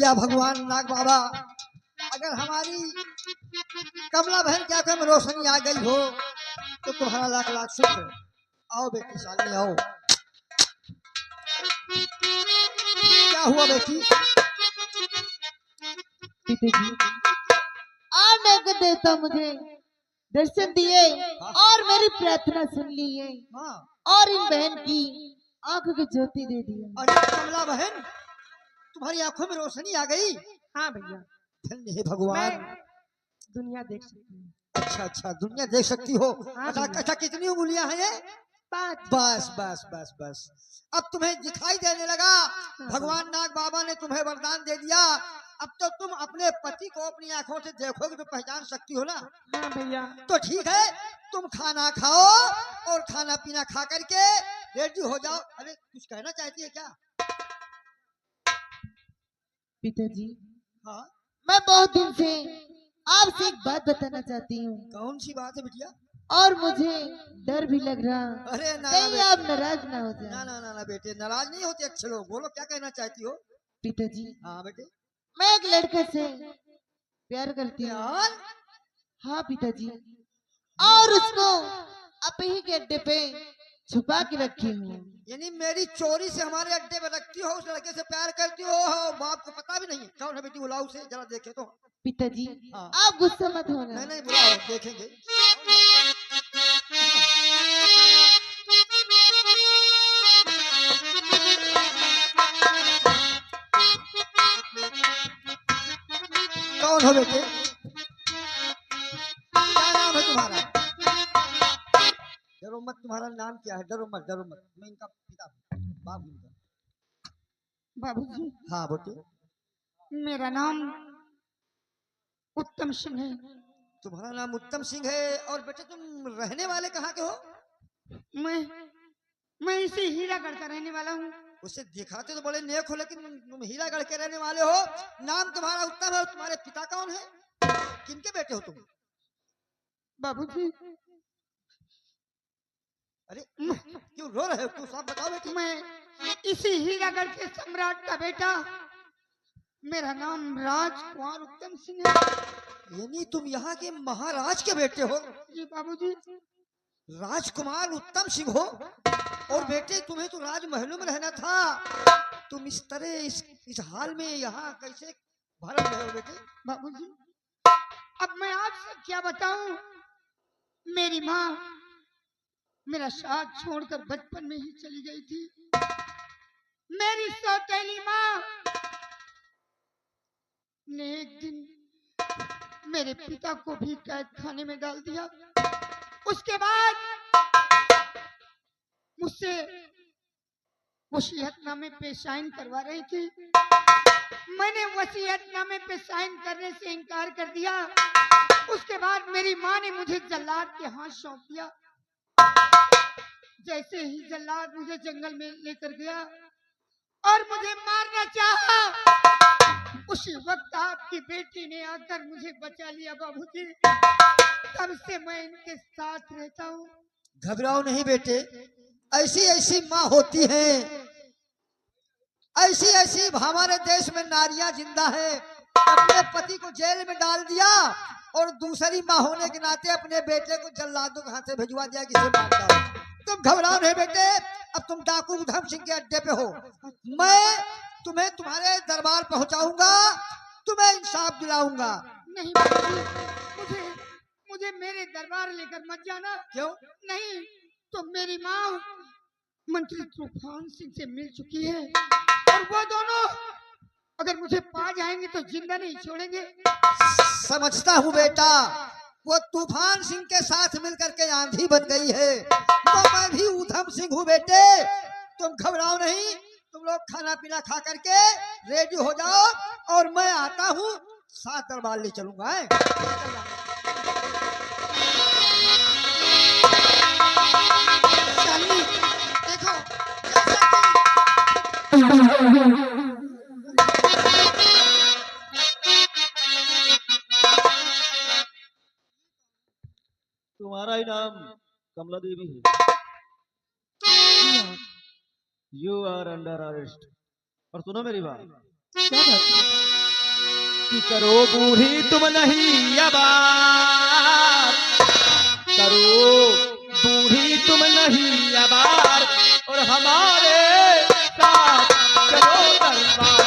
भैया भगवान नाग बाबा, अगर हमारी कमला बहन क्या में रोशनी आ गई हो तो तुम्हारा लाख लाख शुक्र। आओ बेटी शालिनी आओ। क्या हुआ बेटी? पिताजी आप नगर देवता मुझे दर्शन दिए और मेरी प्रार्थना सुन ली है हाँ। और इन बहन की आंखों की ज्योति दे दी। अरे कमला बहन, तुम्हारी आंखों में रोशनी आ गई। हाँ भैया, धन्य है भगवान। मैं दुनिया देख सकती हूँ। अच्छा अच्छा, दुनिया देख सकती हो। हाँ अच्छा भैया। अच्छा, कितनी उंगलियां हैं ये? 5। बस बस बस बस, अब तुम्हें दिखाई देने लगा। भगवान नाग बाबा ने तुम्हें वरदान दे दिया। अब तो तुम अपने पति को अपनी आंखों से देखोगे तो पहचान सकती हो ना। हाँ भैया। तो ठीक है, तुम खाना खाओ और खाना पीना खा करके रेडी हो जाओ। अरे कुछ कहना चाहती है क्या? पिताजी हाँ, मैं बहुत दिन से आपसे एक बात बताना चाहती हूँ कौन सी बात है बिटिया? और मुझे डर भी लग रहा। अरे ना कहीं आप नाराज ना हो ना जाए। ना ना ना बेटे, नाराज नहीं होते अच्छे लोग। बोलो क्या कहना चाहती हो? पिताजी हाँ बेटे। मैं एक लड़के से प्यार करती हूँ। यार हाँ पिताजी, और उसको अपने ही के अड्डे पे छुपा के रखी हूँ। यानी मेरी चोरी से हमारे अड्डे में रखती हो, उस लड़के से प्यार करती हो, बाप को पता भी नहीं है। कौन है बेटी? बुलाओ उसे जरा देखे तो। पिताजी हाँ। आप गुस्सा मत होना। नहीं नहीं, बुलाओ देखेंगे। कौन हो बेटे? क्या नाम है तुम्हारा? डरो मत, तुम्हारा नाम क्या है? डरो मत डरो मत, मैं इनका पिता हूँ, बाप हूँ इनका। बाबूजी, हाँ बेटे। मेरा नाम उत्तम सिंह है। तुम्हारा नाम उत्तम सिंह है। और बेटे तुम रहने वाले कहाँ के हो? मैं इसी हीरागढ़ का रहने वाला हूँ। उसे दिखाते तो बड़े नेक हो, लेकिन तुम हीरागढ़ के रहने वाले हो। नाम तुम्हारा उत्तम है। तुम्हारे पिता कौन है? किनके बेटे हो तुम? बाबूजी, अरे क्यों रो रहे हो? क्यों साफ बताओ बेटी। मैं इसी हीरागढ़ के सम्राट का बेटा, मेरा नाम राजकुमार उत्तम सिंह है। यानी तुम यहाँ के महाराज के बेटे हो? जी बाबूजी। राजकुमार उत्तम सिंह हो। और बेटे तुम्हें तो राजमहलों में रहना था, तुम इस तरह इस हाल में यहाँ कैसे भरम रहे हो बेटे? बाबूजी, अब मैं आपसे क्या बताऊं। मेरी माँ मेरा साथ छोड़कर बचपन में ही चली गई थी। मेरी सौतेली माँ ने एक दिन मेरे पिता को भी कैद खाने में डाल दिया। उसके बाद मुझसे वसीयतनामे पे साइन करवा रही थी। मैंने वसीयतनामे पे साइन करने से इनकार कर दिया। उसके बाद मेरी माँ ने मुझे जल्लाद के हाथ सौंप दिया। जैसे ही जल्लाद मुझे जंगल में लेकर गया और मुझे मारना चाहा, उसी वक्त आपकी बेटी ने आकर मुझे बचा लिया बाबूजी। तब से मैं इनके साथ रहता हूँ। घबराओ नहीं बेटे, ऐसी ऐसी माँ होती हैं, ऐसी ऐसी हमारे देश में नारियां जिंदा है। अपने पति को जेल में डाल दिया और दूसरी माँ होने के नाते अपने बेटे को जल्लादों के हाथ से भिजवा दिया कि इसे मार दो। तुम घबराओ नहीं बेटे, अब तुम डाकू उधम सिंह के अड्डे पे हो। मैं तुम्हें तुम्हारे दरबार पहुंचाऊंगा, तुम्हें इंसाफ दिलाऊंगा। नहीं बाबूजी, मुझे मुझे मेरे दरबार लेकर मत जाना। क्यों? नहीं तो मेरी माँ मंत्री तूफान सिंह से मिल चुकी है और वो दोनों अगर मुझे पा जाएंगे तो जिंदा नहीं छोड़ेंगे। समझता हूँ बेटा, वो तूफान सिंह के साथ मिलकर के आंधी बन गई है, तो मैं भी उधम सिंह हूँ बेटे। तुम घबराओ नहीं, तुम लोग खाना पीना खा करके रेडी हो जाओ और मैं आता हूँ, साथ दरबार ले चलूंगा। शालिनी, देखो तुम्हारा ही नाम कमला देवी है। You are under arrest. और सुनो मेरी बात, क्या बात है? कि करो बूढ़ी तुम नहीं अबार, करो बूढ़ी तुम नहीं अबार, और हमारे साथ चलो दरबार।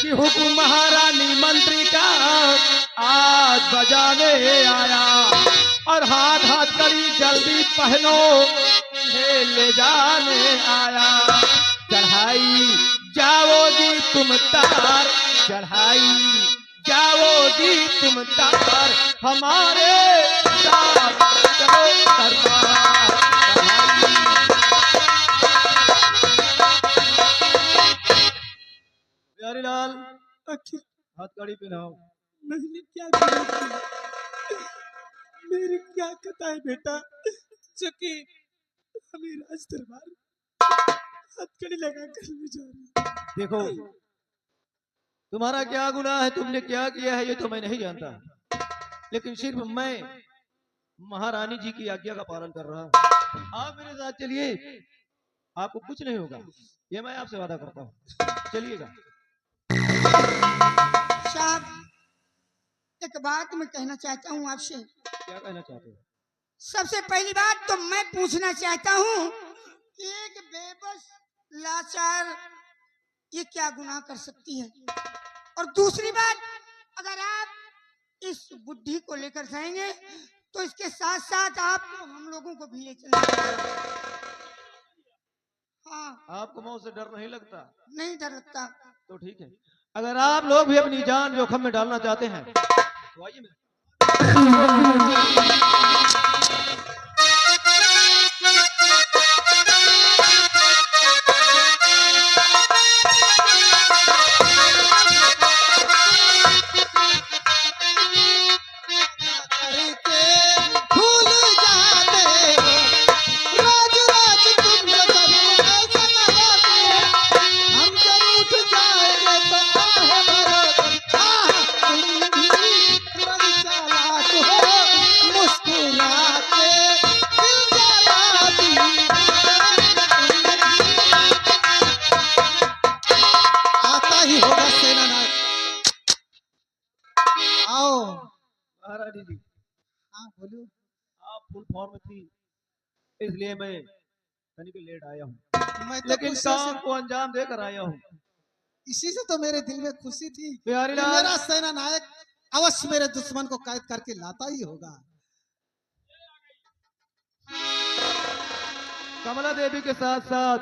कि हुक्म महारानी मंत्री का आज बजाने आया, और हाथ हाथ करी जल्दी पहनो ले जाने आया। चढ़ाई जाओगी तुम तार, चढ़ाई जाओगी तुम तार, हमारे साथ चलो दरबार। प्यारी लाल हाथ गाड़ी पहनाओ। मैंने क्या किया? मेरी क्या कथा है बेटा, जो कि हमें राज दरबार हथकड़ी लगा कर ले जा रही। देखो तुम्हारा क्या गुनाह है, तुमने क्या किया है ये तो मैं नहीं जानता, लेकिन सिर्फ मैं महारानी जी की आज्ञा का पालन कर रहा हूँ। आप मेरे साथ चलिए, आपको कुछ नहीं होगा, ये मैं आपसे वादा करता हूँ। चलिएगा। साहब, एक बात मैं कहना चाहता हूँ आपसे। क्या कहना चाहते हो? सबसे पहली बात तो मैं पूछना चाहता हूँ कि एक बेबस लाचार ये क्या गुनाह कर सकती है, और दूसरी बात, अगर आप इस बुद्धि को लेकर जाएंगे तो इसके साथ साथ आप हम लोगों को भी ले चलेंगे। हाँ, आपको मौत से डर नहीं लगता? नहीं डर लगता। तो ठीक है, अगर आप लोग भी अपनी जान जोखिम में डालना चाहते हैं तो आइए। महारानी जी, हाँ बोलो। आप फुल फॉर्म में थी इसलिए मैं कहीं लेट आया हूँ, मैं तो लेकिन खुशी काम से, को अंजाम देकर आया हूँ। इसी से तो मेरे दिल में खुशी थी प्यारी कि लाल, मेरा सेना नायक अवश्य मेरे दुश्मन को कैद करके लाता ही होगा। कमला देवी के साथ साथ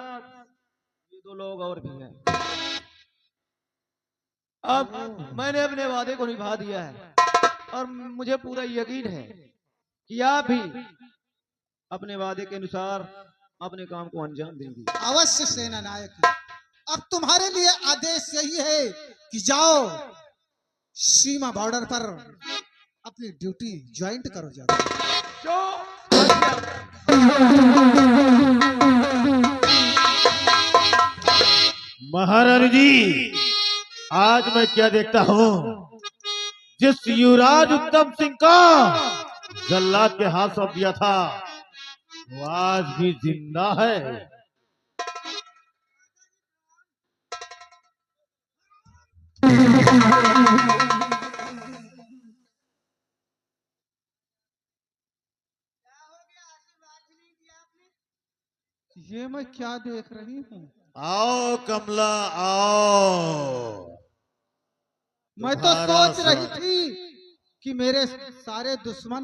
ये दो लोग और भी हैं। अब मैंने अपने वादे को निभा दिया है और मुझे पूरा यकीन है कि आप भी अपने वादे के अनुसार अपने काम को अंजाम देंगी। अवश्य सेना नायक, अब तुम्हारे लिए आदेश यही है कि जाओ सीमा बॉर्डर पर अपनी ड्यूटी ज्वाइंट करो। जाओ। महारानी जी, आज मैं क्या देखता हूँ, जिस युवराज उत्तम सिंह का जल्लाद के हाथ सौंप दिया था वो आज भी जिंदा है। ये मैं क्या देख रही हूँ? आओ कमला आओ। मैं तो तुम्हारा सोच रही थी कि मेरे सारे दुश्मन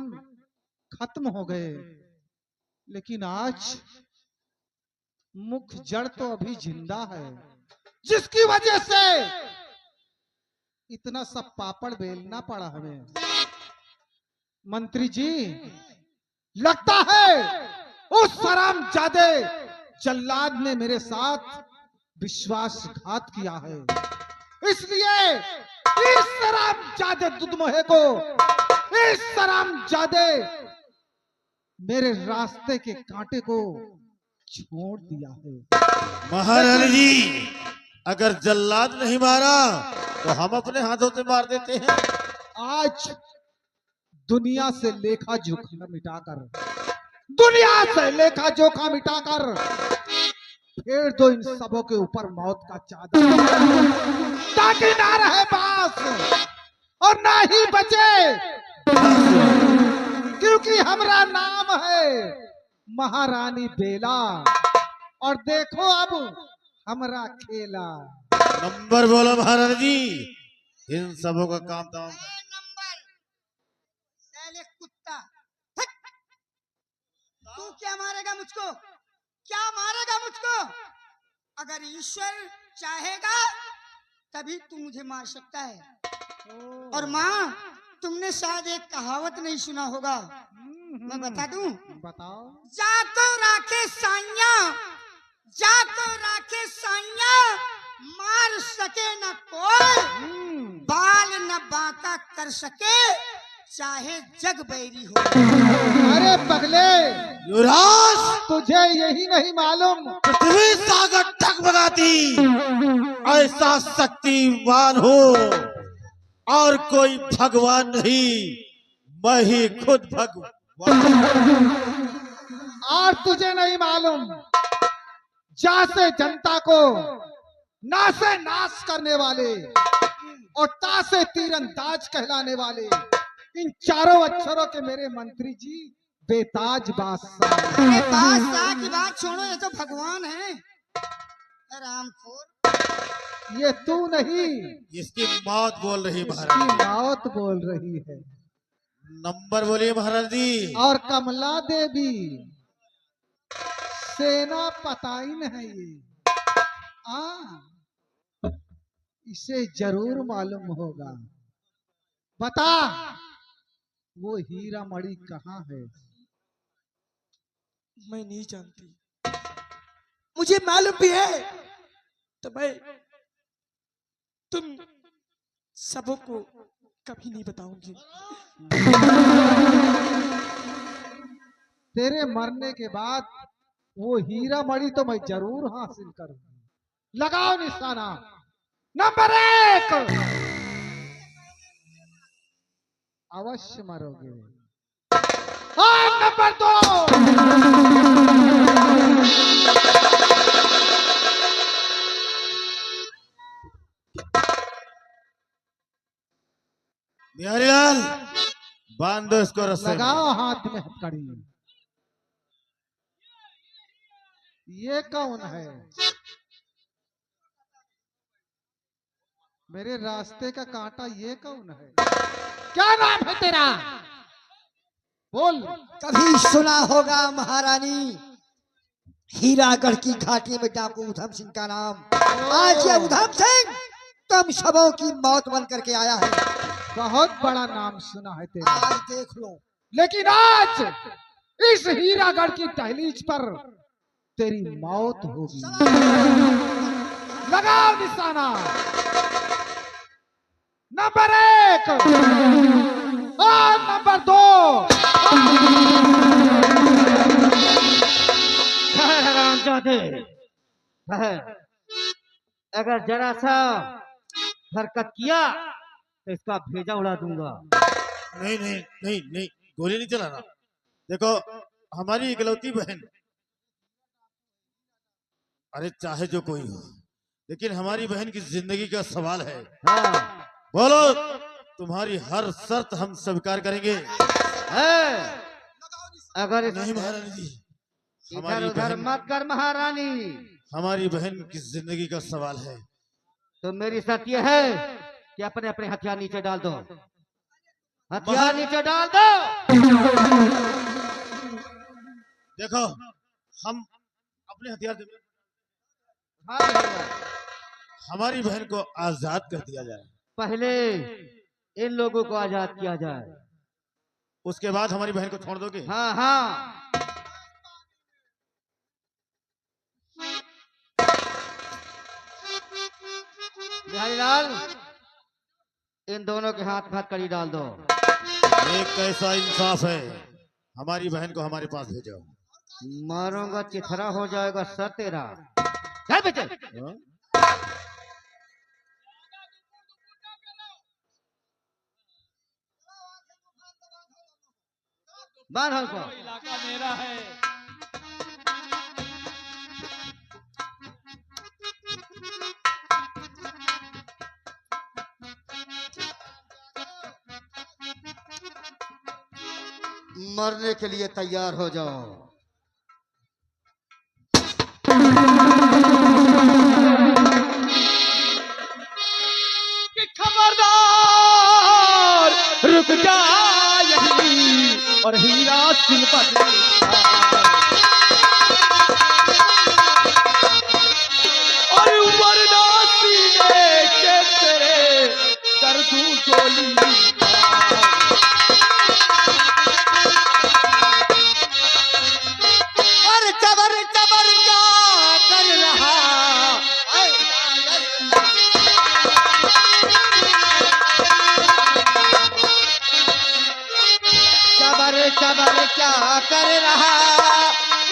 खत्म हो गए, लेकिन आज मुख्य जड़ तो अभी जिंदा है, जिसकी वजह से इतना सब पापड़ बेलना पड़ा हमें। मंत्री जी, लगता है उस हरामजादे जल्लाद ने मेरे साथ विश्वासघात किया है, इसलिए इस हरामजादे दुधमोहे को, इस हरामजादे मेरे रास्ते के कांटे को छोड़ दिया है। महारानी जी, अगर जल्लाद नहीं मारा तो हम अपने हाथों से मार देते हैं। आज दुनिया से लेखा जोखा मिटाकर दुनिया से लेखा जोखा मिटाकर फेर दो इन सबों के ऊपर मौत का चादर, ताकि ना रहे बास और ना ही बचे, क्योंकि हमारा नाम है महारानी बेला। और देखो अब हमारा खेला। नंबर बोलो महाराज जी, इन सबों का काम तमाम। नंबर साले कुत्ता, हट! तू क्या मारेगा मुझको? क्या मारेगा मुझको? अगर ईश्वर चाहेगा तभी तू मुझे मार सकता है। और माँ, तुमने शायद एक कहावत नहीं सुना होगा, मैं बता दूं? बताओ। जाको राखे साइया, जाको राखे साइया, मार सके न कोई, बाल न बांका कर सके, चाहे जग बैरी हो। अरे पगले, युवराज, तुझे यही नहीं मालूम पृथ्वी सागर टकबगाती ऐसा शक्तिवान हो और कोई भगवान नहीं, मैं ही खुद भगवान। और तुझे नहीं मालूम जा से जनता को ना से नाश करने वाले और ता से तीरंदाज कहलाने वाले इन चारों अक्षरों के मेरे मंत्री जी बेताज बादशाह। अरे बादशाह की बात छोड़ो, ये तो भगवान है। रामखोर, ये तू नहीं, इसकी मौत बोल रही इसकी महाराज। मौत बोल रही है। नंबर बोलिए महाराज जी। और कमला देवी सेना पताइन है ये। इसे जरूर मालूम होगा। बता, वो हीरा मणि कहाँ है? मैं नहीं जानती। मुझे मालूम भी है। तो मैं तुम सबों को कभी नहीं बताऊंगी। तेरे मरने के बाद वो हीरा मणि तो मैं जरूर हासिल करूंगा। लगाओ निशाना। नंबर 1, अवश्य मरोगे। और नंबर 2, बिहारीलाल, बांध दो इसको रस्से में। लगाओ हाथ में हथकड़ी। ये कौन है? मेरे रास्ते का कांटा ये कौन है? क्या नाम है तेरा? बोल। कभी सुना होगा महारानी हीरागढ़ की घाटी में डाकू उधम सिंह का नाम। आज ये उधम सिंह तुम सबों की मौत बन करके आया है। बहुत बड़ा नाम सुना है तेरा। आज देख लो। लेकिन आज इस हीरागढ़ की दहलीज पर तेरी मौत होगी। लगाओ निशाना। नंबर 1 और नंबर 2। अगर जरा सा हरकत किया तो इसका भेजा उड़ा दूंगा। नहीं नहीं नहीं नहीं, गोली नहीं चलाना। देखो, हमारी इकलौती बहन, अरे चाहे जो कोई हो, लेकिन हमारी बहन की जिंदगी का सवाल है। हाँ। बोलो, तुम्हारी हर शर्त हम स्वीकार करेंगे। अगर इस नहीं महारानी जी, इधर हमारी उधर बहन, मत कर महारानी। हमारी बहन की जिंदगी का सवाल है। तो मेरी शर्त यह है कि अपने अपने हथियार नीचे डाल दो। हथियार नीचे डाल दो। देखो, हम अपने हथियार से हमारी बहन को आजाद कर दिया जाए। पहले इन लोगों को आजाद किया जाए, उसके बाद हमारी बहन को छोड़ दोगे? हाँ हाँ। बिहारीलाल, इन दोनों के हाथ में हथकड़ी डाल दो। एक कैसा इंसाफ है, हमारी बहन को हमारे पास भेजो। मारूंगा चिथरा हो जाएगा सर तेरा। चल बेटे। हाँ? बांध हमको। इलाका मेरा है। मरने के लिए तैयार हो जाओ। कि खबरदार रुक जा यहीं और हीरा सिंह बदले और वरना सीने के तेरे कर दूं गोली। और चबर चबर क्या कर रहा चबर चबर क्या कर रहा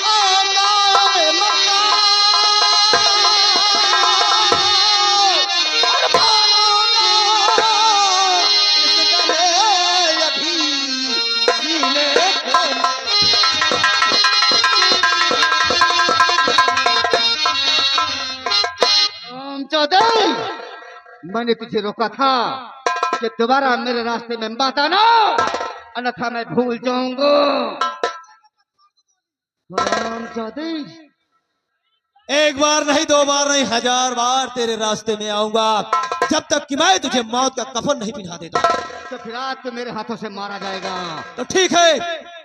ओ गाँव मक्का। और मारूंगा इस गले अभी सीने को। चौधरी, मैंने तुझे रोका था कि दोबारा मेरे रास्ते में मत आना, अन्यथा मैं भूल जाऊंगा। चौधरी, एक बार नहीं, दो बार नहीं, 1000 बार तेरे रास्ते में आऊंगा जब तक कि मैं तुझे मौत का कफन नहीं पहना देता। तो फिर आज तो मेरे हाथों से मारा जाएगा। तो ठीक है,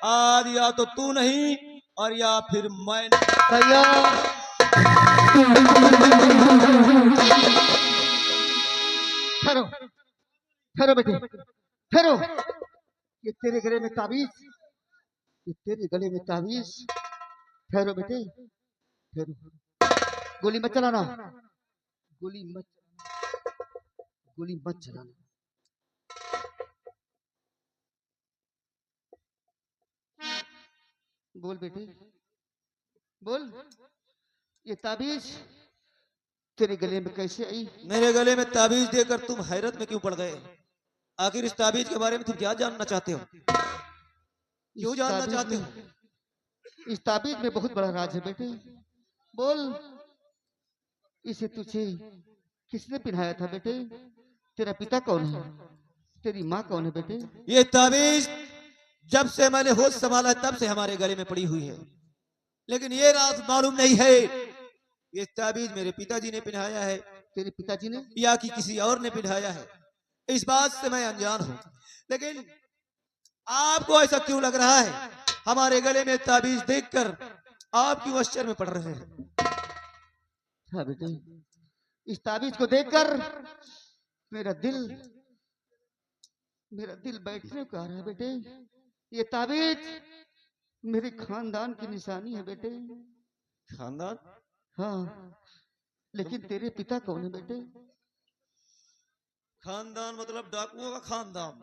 आज या तो तू नहीं और या फिर मैं। तैयार। ठहरो ठहरो बेटे, ठहरो। ये तेरे गले में ताबीज, ये तेरे गले में ताबीज। ठहरो बेटे, ठहरो। गोली मत चलाना, गोली मत, गोली मत चलाना। बोल बेटे, बोल। ये ताबीज तेरे गले में कैसे आई? मेरे गले में ताबीज देकर तुम हैरत में क्यों पड़ गए? आखिर इस ताबीज के बारे में तुम क्या जानना चाहते हो? क्यों जानना चाहते हो? इस ताबीज में बहुत बड़ा राज है बेटे। बोल, इसे तुझे किसने पहनाया था बेटे? तेरा पिता कौन है? तेरी माँ कौन है बेटे? ये ताबीज जब से मैंने होश संभाला तब से हमारे गले में पड़ी हुई है, लेकिन ये राज मालूम नहीं है ये ताबीज मेरे पिताजी ने पहनाया है तेरे पिताजी ने या कि किसी और ने पहनाया है। इस बात से मैं अनजान हूँ, लेकिन आपको ऐसा क्यों लग रहा है? हमारे गले में ताबीज देखकर आप क्यों आश्चर्य में पड़ रहे हैं? हाँ बेटे, इस ताबीज को देखकर मेरा दिल बैठने को आ रहा है बेटे। ये ताबीज मेरे खानदान की निशानी है बेटे। खानदान? हाँ, लेकिन तेरे पिता कौन है बेटे? खानदान मतलब डाकुओं का खानदान?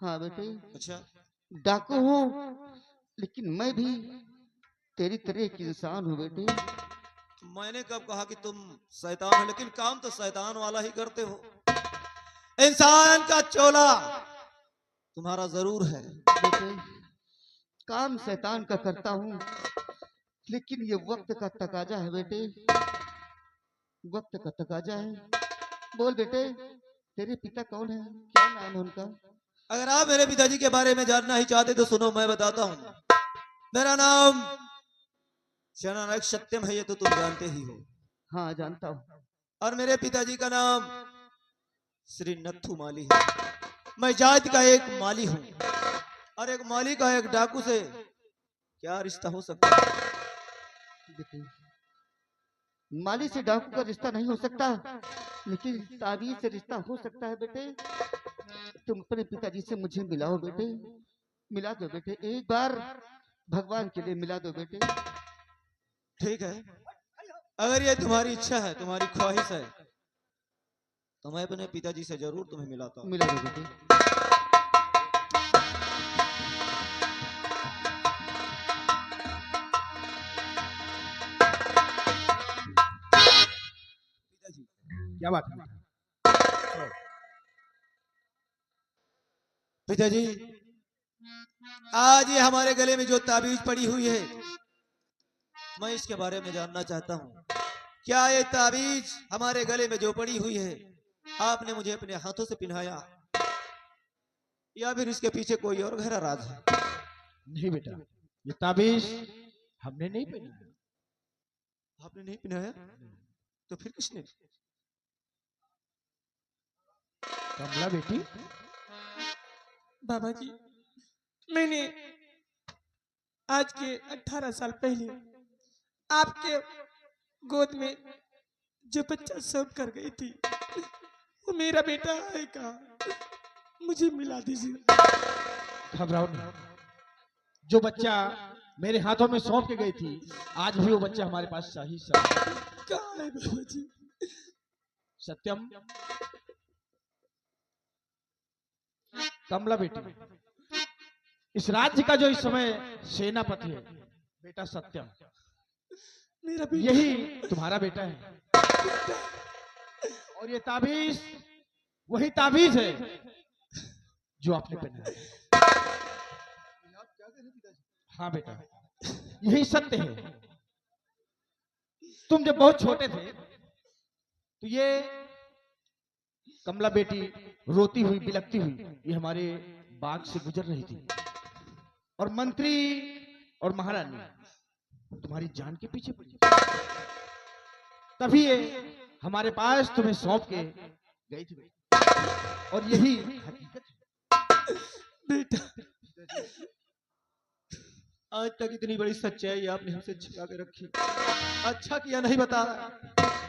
हाँ बेटे, अच्छा, डाकू हूँ, लेकिन मैं भी तेरी तरह एक इंसान हूँ बेटे। मैंने कब कहा कि तुम शैतान हो? लेकिन काम तो शैतान वाला ही करते हो। इंसान का चोला तुम्हारा जरूर है। बेटे, काम शैतान का करता हूँ, लेकिन ये वक्त का तकाजा है बेटे, वक्त का तकाजा है। बोल बेटे, तेरे पिता कौन है? क्या नाम है उनका? अगर आप मेरे पिताजी के बारे में जानना ही चाहते तो सुनो, मैं बताता हूँ। मेरा नाम सेनानायक सत्यम है, ये तो तुम जानते ही हो। हाँ, जानता हूँ। और मेरे पिताजी का नाम श्री नत्थू माली है। मैं जात का एक माली हूँ, और एक माली का एक डाकू से क्या रिश्ता हो सकता है? बेटे, माली से डाकू का रिश्ता नहीं हो सकता, लेकिन ताबीज से रिश्ता हो सकता है बेटे। तुम अपने पिताजी से मुझे मिलाओ बेटे, मिला दो बेटे, एक बार भगवान के लिए मिला दो बेटे। ठीक है, अगर ये तुम्हारी इच्छा है, तुम्हारी ख्वाहिश है, तो मैं अपने पिताजी से जरूर तुम्हें मिलाता हूँ। मिला दो बेटे। क्या बात है? पिताजी, आज ये हमारे गले में जो ताबीज पड़ी हुई है, मैं इसके बारे में जानना चाहता हूँ। क्या ये ताबीज हमारे गले में जो पड़ी हुई है, आपने मुझे अपने हाथों से पहनाया, या फिर इसके पीछे कोई और गहरा राज है? नहीं बेटा, ये ताबीज हमने नहीं पहनाया। आपने नहीं पहनाया? तो फिर किसने? कमला बेटी, बाबा जी, मैंने आज के 18 साल पहले आपके गोद में जो बच्चा सौंप कर गई थी, वो मेरा बेटा है का? मुझे मिला दीजिए। घबराओ नहीं, जो बच्चा मेरे हाथों में सौंप के गई थी, आज भी वो बच्चा हमारे पास सही कहाँ है बाबा जी? सत्यम, कमला बेटी, इस राज्य का जो इस समय सेनापति है बेटा सत्यम, मेरा बेटा यही तुम्हारा बेटा है। और ये ताबीज वही ताबीज है जो आपने पहना है। हाँ बेटा, यही सत्य है। तुम जब बहुत छोटे थे तो ये कमला बेटी रोती हुई बिलखती हुई ये हमारे बाग से गुजर रही थी, और मंत्री और महारानी तुम्हारी जान के पीछे पड़ी। तभी ये हमारे पास तुम्हें सौंप के गई थी और यही हकीकत है। बेटा, आज तक इतनी बड़ी सच्चाई आपने हमसे छिपा के रखी। अच्छा किया नहीं बता,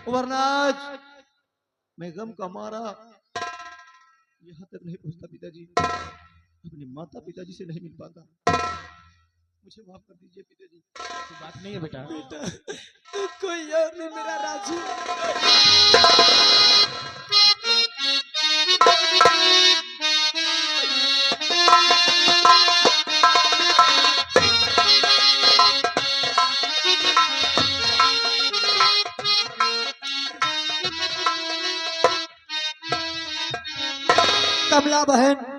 वरना आज मैं गम का मारा यहाँ तक नहीं पहुंचता। पिताजी, अपने माता पिताजी से नहीं मिल पाता, मुझे माफ कर दीजिए पिताजी। कोई बात नहीं है बेटा। बेटा, कोई और नहीं, मेरा राजू। कमला बहन,